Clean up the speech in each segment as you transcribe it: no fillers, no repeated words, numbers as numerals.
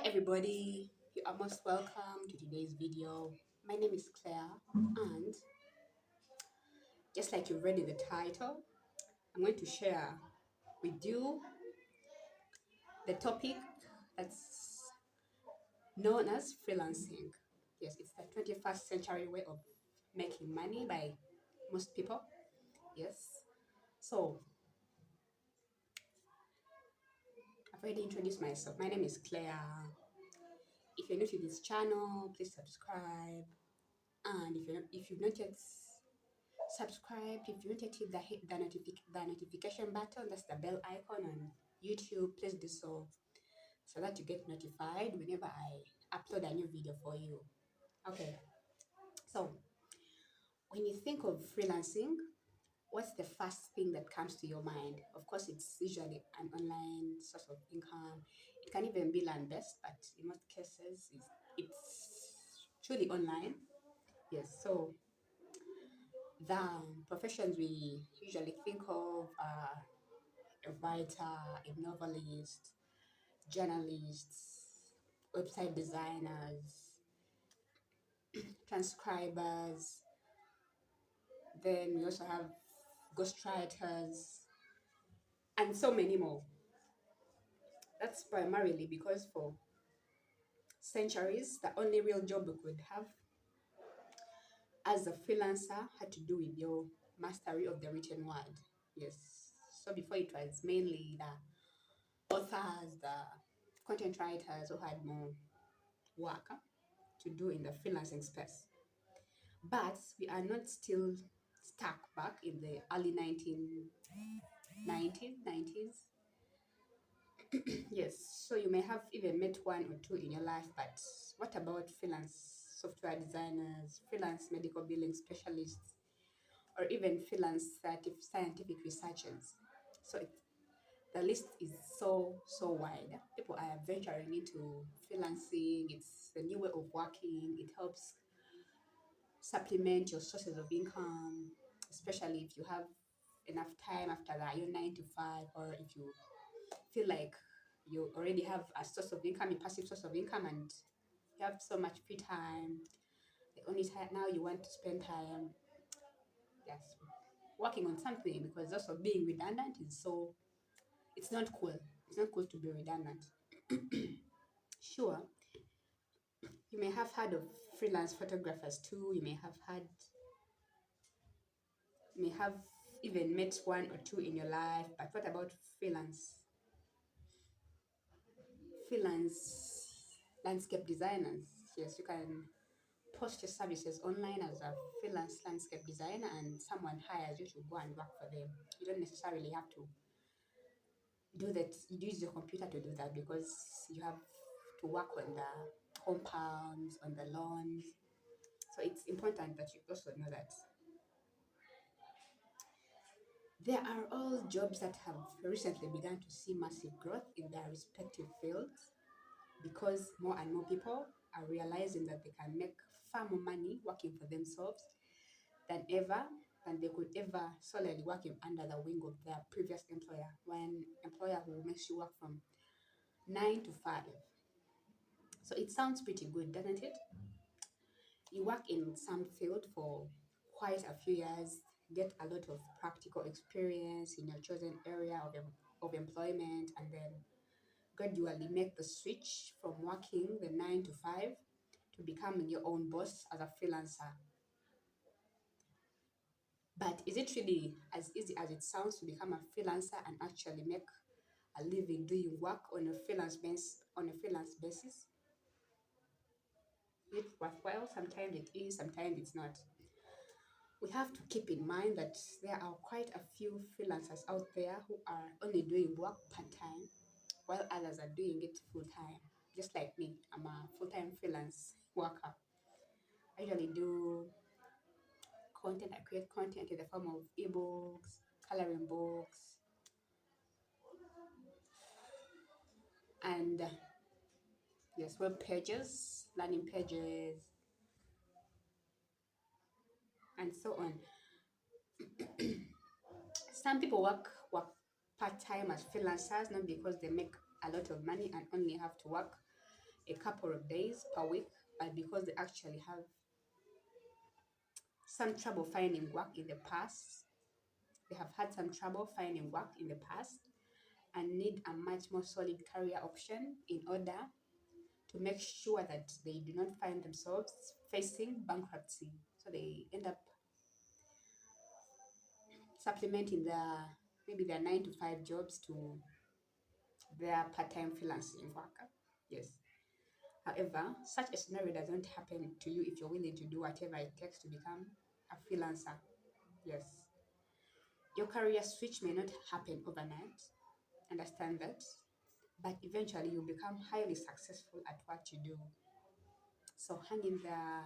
everybody, you are most welcome to today's video. My name is Claire, and just like you read in the title, I'm going to share with you the topic that's known as freelancing. Yes, it's the 21st century way of making money by most people. Yes, so I've already introduced myself. My name is Claire. If you're new to this channel, please subscribe. And if you've not yet subscribed, if you want to hit the notification button, that's the bell icon on YouTube, please do so so that you get notified whenever I upload a new video for you. Okay, so when you think of freelancing, what's the first thing that comes to your mind? Of course, it's usually an online source of income. It can even be land-based, but in most cases it's truly online. Yes, so the professions we usually think of are a writer, a novelist, journalists, website designers, transcribers. Then we also have ghostwriters, and so many more. That's primarily because for centuries, the only real job we could have as a freelancer had to do with your mastery of the written word. Yes. So before it was mainly the authors, the content writers who had more work to do in the freelancing space. But we are not still stuck back in the early 1990s. Yes, so you may have even met one or two in your life, but what about freelance software designers, freelance medical billing specialists, or even freelance scientific researchers? So the list is so wide. People are venturing into freelancing. It's the new way of working. It helps supplement your sources of income, especially if you have enough time after that, your 9 to 5, or if you feel like you already have a source of income, a passive source of income, and you have so much free time. The only time now you want to spend time, yes, working on something, because also being redundant is it's not cool. It's not cool to be redundant. Sure, you may have heard of freelance photographers too. You may have even met one or two in your life, but what about freelance landscape designers? Yes, you can post your services online as a freelance landscape designer, and someone hires you to go and work for them. You don't necessarily have to do that. You use your computer to do that because you have to work on the compounds, on the lawns. So it's important that you also know that there are all jobs that have recently begun to see massive growth in their respective fields because more and more people are realizing that they can make far more money working for themselves than they could ever solely working under the wing of their previous employer, one employer who makes you work from 9 to 5. So it sounds pretty good, doesn't it? You work in some field for quite a few years, get a lot of practical experience in your chosen area of employment, and then gradually make the switch from working the 9 to 5 to becoming your own boss as a freelancer. But is it really as easy as it sounds to become a freelancer and actually make a living doing work on a freelance basis? Is it worthwhile? Sometimes it is, sometimes it's not. We have to keep in mind that there are quite a few freelancers out there who are only doing work part-time while others are doing it full-time. Just like me, I'm a full-time freelance worker. I usually do content. I create content in the form of ebooks, coloring books, and yes, web pages, landing pages, and so on. Some people work part-time as freelancers not because they make a lot of money and only have to work a couple of days per week, but because they actually have some trouble finding work in the past, they have had some trouble finding work in the past and need a much more solid career option in order to make sure that they do not find themselves facing bankruptcy. So they end up supplementing their 9 to 5 jobs to their part-time freelancing work. Yes. However, such a scenario doesn't happen to you if you're willing to do whatever it takes to become a freelancer. Yes. Your career switch may not happen overnight. Understand that. But eventually you'll become highly successful at what you do. So hang in there,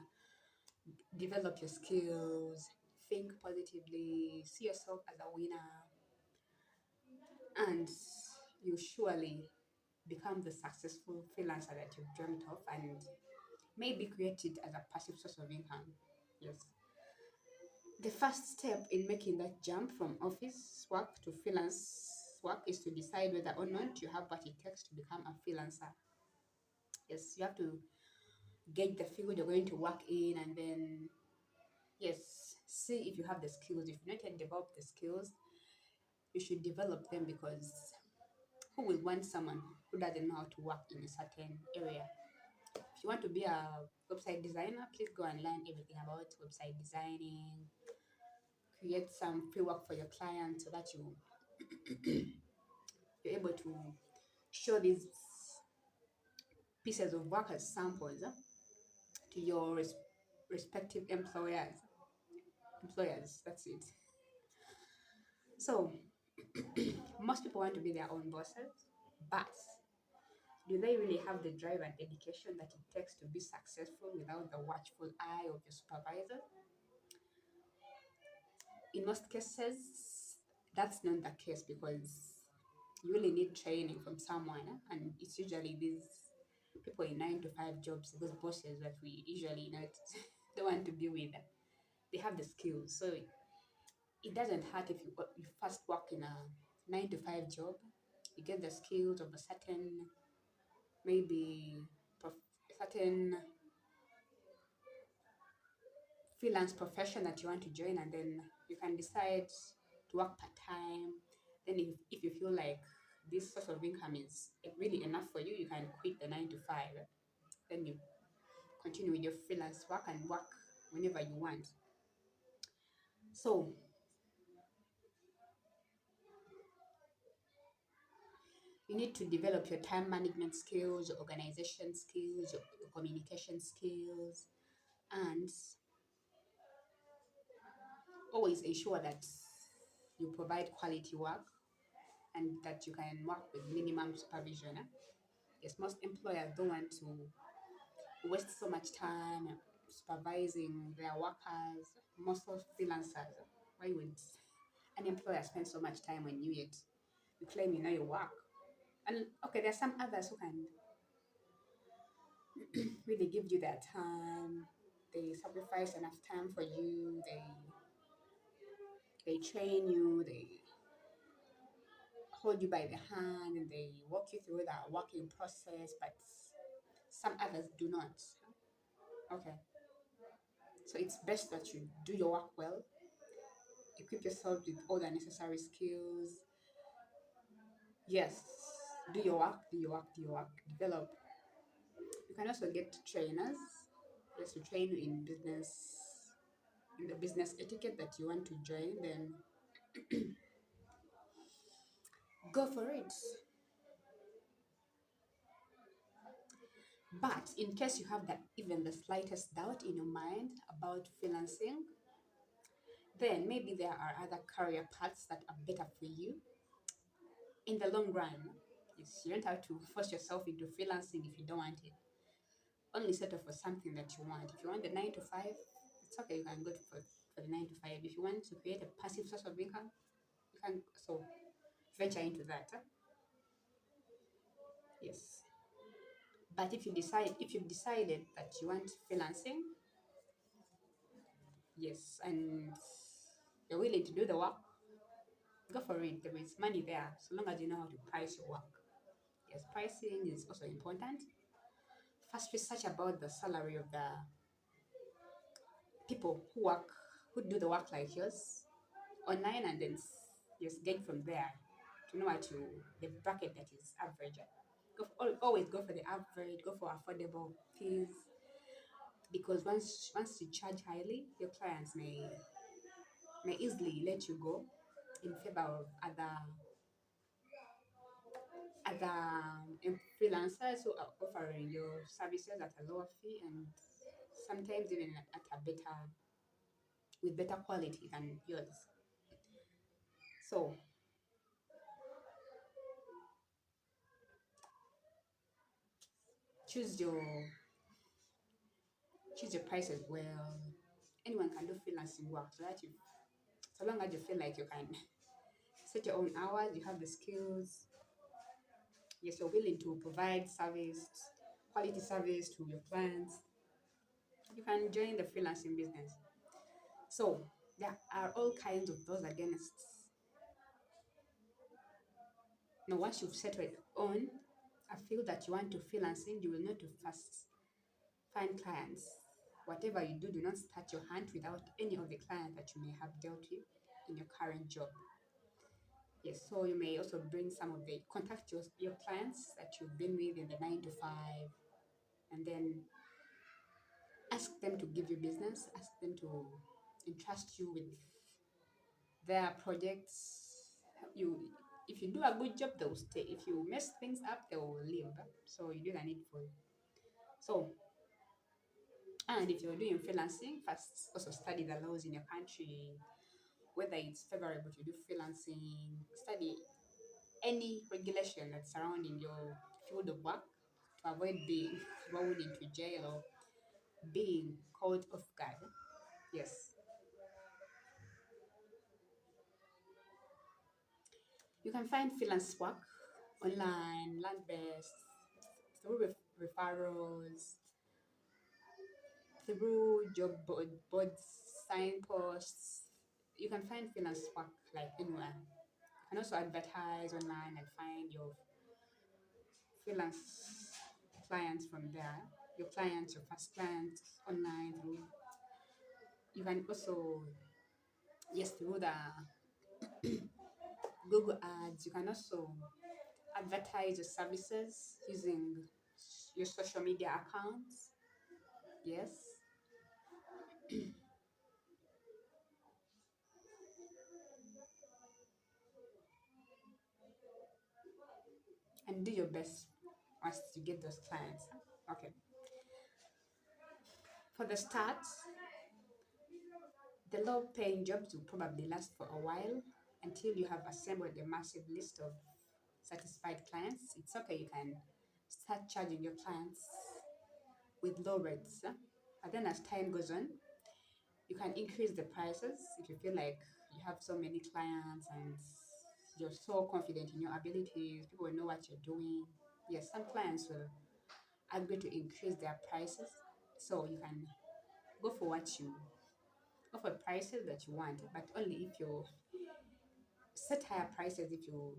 develop your skills, think positively, see yourself as a winner, and you surely become the successful freelancer that you've dreamt of and maybe create it as a passive source of income. Yes. The first step in making that jump from office work to freelance work is to decide whether or not you have what it takes to become a freelancer. Yes, you have to gauge the field you're going to work in, and then, yes, see if you have the skills. If you've not yet developed the skills, you should develop them, because who will want someone who doesn't know how to work in a certain area? If you want to be a website designer, please go and learn everything about website designing, create some free work for your clients so that you're able to show these pieces of work as samples to your respective employers. That's it. So most people want to be their own bosses, but do they really have the drive and dedication that it takes to be successful without the watchful eye of your supervisor? In most cases, that's not the case, because you really need training from someone, and it's usually these people in 9 to 5 jobs, those bosses that we usually not don't want to be with. They have the skills, so it doesn't hurt if you first work in a 9 to 5 job. You get the skills of a certain, maybe certain freelance profession that you want to join, and then you can decide to work part-time. Then if you feel like this source of income is really enough for you, you can quit the 9 to 5. Then you continue with your freelance work and work whenever you want. So you need to develop your time management skills, your organization skills, your communication skills, and always ensure that you provide quality work and that you can work with minimum supervision. Yes, most employers don't want to waste so much time supervising their workers. Most of freelancers, why would an employer spend so much time on you, yet you claim you know your work? And okay, there are some others who can really give you their time. They sacrifice enough time for you. They train you. They hold you by the hand, and they walk you through the working process. But some others do not. Okay, so it's best that you do your work well, equip yourself with all the necessary skills. Yes, do your work, do your work, do your work. Develop. You can also get trainers, just to train you in the business etiquette that you want to join. Then go for it. But in case you have even the slightest doubt in your mind about freelancing, then maybe there are other career paths that are better for you in the long run. Yes, you don't have to force yourself into freelancing if you don't want it. Only settle for something that you want. If you want the 9 to 5, it's okay, you can go for the 9 to 5. If you want to create a passive source of income, you can also venture into that. Yes. But if you've decided that you want freelancing, yes, and you're willing to do the work, go for it. There is money there, so long as you know how to price your work. Yes, pricing is also important. first research about the salary of the people who do the work like yours online, and then just get from there to know what you the bracket that is average. Always go for the average, go for affordable fees, because once you charge highly, your clients may easily let you go in favor of other freelancers who are offering your services at a lower fee, and sometimes even at a better with better quality than yours. So choose your choose your price as well. Anyone can do freelancing work, so long as you feel like you can set your own hours, you have the skills, yes, you're willing to provide quality service to your clients, you can join the freelancing business. So there are all kinds of those against. Now, once you've settled on a field that you want to freelancing, you will know to first find clients. Whatever you do, do not start your hunt without any of the clients that you may have dealt with in your current job. Yes, so you may also bring some of the contact your clients that you've been with in the 9 to 5, and then ask them to give you business, ask them to entrust you with their projects. You if you do a good job, they'll stay. If you mess things up, they will leave. So you do the needful. So, and if you're doing freelancing, first also study the laws in your country, whether it's favorable to do freelancing, study any regulation that's surrounding your field of work to avoid being thrown into jail or being caught off guard. Yes. You can find freelance work online, land based, through referrals, through boards, signposts. You can find freelance work like anywhere. You can also advertise online and find your freelance clients from there. Your clients, your first clients online through. You can also, yes, through the Google Ads. You can also advertise your services using your social media accounts. Yes, and do your best once you get those clients. Okay. For the start, the low paying jobs will probably last for a while until you have assembled a massive list of satisfied clients. It's okay, you can start charging your clients with low rates. But then as time goes on, you can increase the prices if you feel like you have so many clients and you're so confident in your abilities, people know what you're doing. Yes, some clients will agree to increase their prices. So you can go for what you go for prices that you want, but only if you set higher prices if you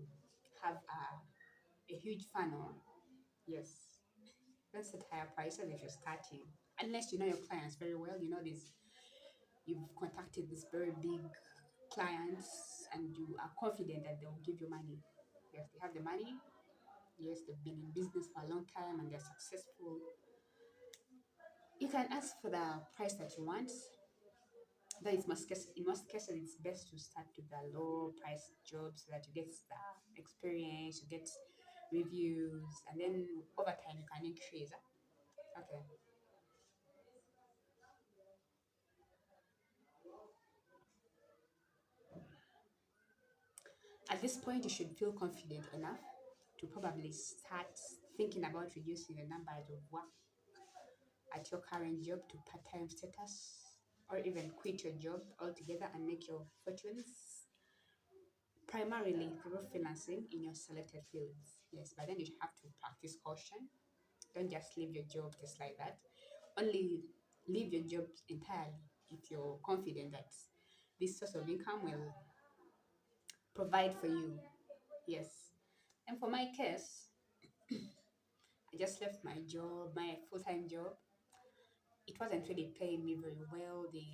have a huge funnel. Yes. Don't set higher prices if you're starting. Unless you know your clients very well, you know this you've contacted these very big clients and you are confident that they will give you money. Yes, they have the money. Yes, they've been in business for a long time and they're successful. You can ask for the price that you want. Though in most cases, it's best to start with the low price jobs so that you get the experience, you get reviews, and then over time you can increase. Okay. At this point, you should feel confident enough to probably start thinking about reducing the numbers of work at your current job to part-time status, or even quit your job altogether and make your fortunes primarily through freelancing in your selected fields. Yes, but then you have to practice caution. Don't just leave your job just like that. Only leave your job entirely if you're confident that this source of income will provide for you. Yes. And for my case, I just left my job, my full-time job. It wasn't really paying me very well. The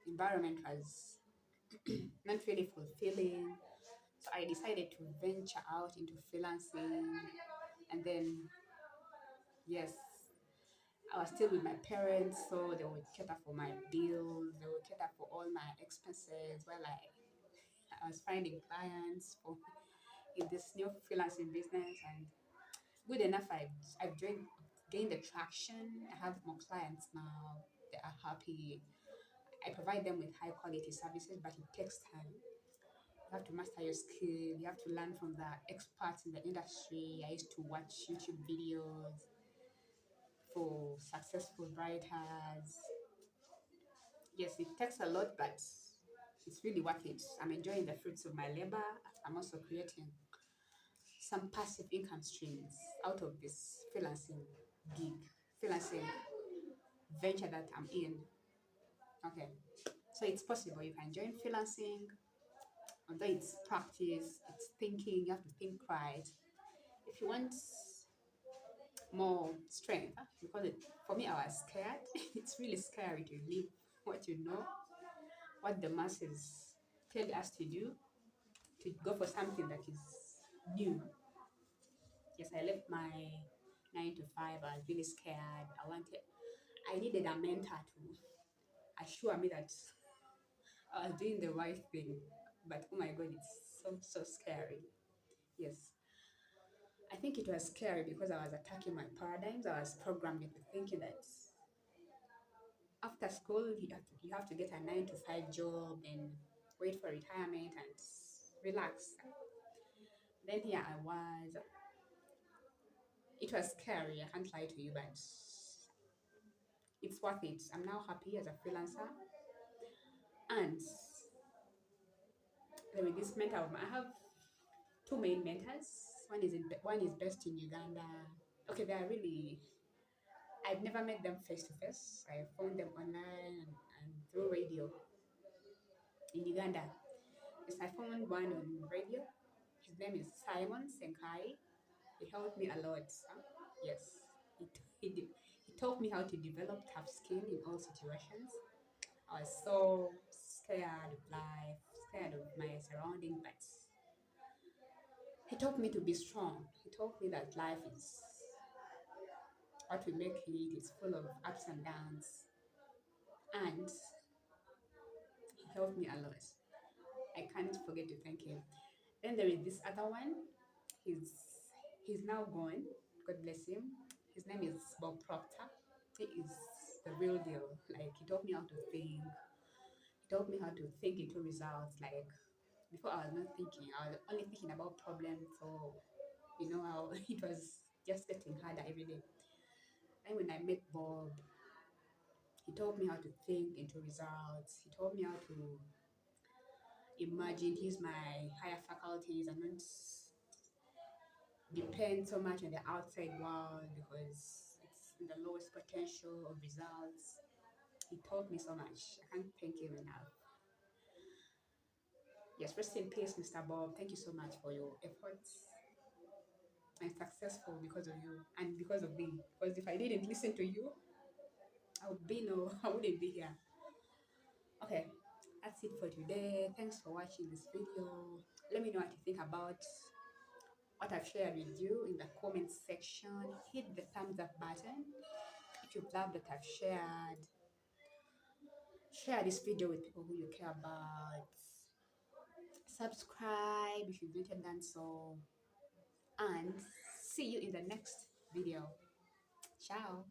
environment was not really fulfilling. So I decided to venture out into freelancing. And then, yes, I was still with my parents, so they would cater for my bills, they would cater for all my expenses while I was finding clients for in this new freelancing business. And good enough, I've gained the traction. I have more clients now. They are happy. I provide them with high quality services, but it takes time. You have to master your skill. You have to learn from the experts in the industry. I used to watch YouTube videos for successful writers. Yes, it takes a lot, but it's really worth it. I'm enjoying the fruits of my labor. I'm also creating some passive income streams out of this gig, freelancing venture that I'm in. Okay, so it's possible you can join freelancing, although it's practice, it's thinking, you have to think right. If you want more strength, because for me, I was scared. It's really scary to leave what you know, what the masses tell us to do, to go for something that is new. Yes, I left my 9 to 5. I was really scared. I needed a mentor to assure me that I was doing the right thing. But oh my God, it's so scary. Yes, I think it was scary because I was attacking my paradigms. I was programmed into thinking that after school you have to get a 9 to 5 job and wait for retirement and relax. Then here I was. It was scary. I can't lie to you, but it's worth it. I'm now happy as a freelancer, and there is this mentor of mine. I have two main mentors. One is based in Uganda. Okay, they are really. I've never met them face to face. I found them online and through radio in Uganda. Yes, I found one on radio. His name is Simon Senkai. He helped me a lot. Huh? Yes, he taught me how to develop tough skin in all situations. I was so scared of life, scared of my surroundings, but he taught me to be strong. He taught me that life is what we make it. It's full of ups and downs, and he helped me a lot. I can't forget to thank him. Then there is this other one. He's he's now gone. God bless him. His name is Bob Proctor. He is the real deal. Like he taught me how to think. He taught me how to think into results. Like before, I was not thinking. I was only thinking about problems. So you know how it was just getting harder every day. And when I met Bob, he taught me how to think into results. He taught me how to imagine, use my higher faculties and not depend so much on the outside world because it's the lowest potential of results. He taught me so much. I can't thank him enough. Yes, rest in peace, Mr. Bob. Thank you so much for your efforts. I'm successful because of you and because of me. Because if I didn't listen to you, I wouldn't be here. Okay, that's it for today. Thanks for watching this video. Let me know what you think about what I've shared with you in the comment section. Hit the thumbs up button if you've loved that I've shared. Share this video with people who you care about. Subscribe if you've not done so. And see you in the next video. Ciao.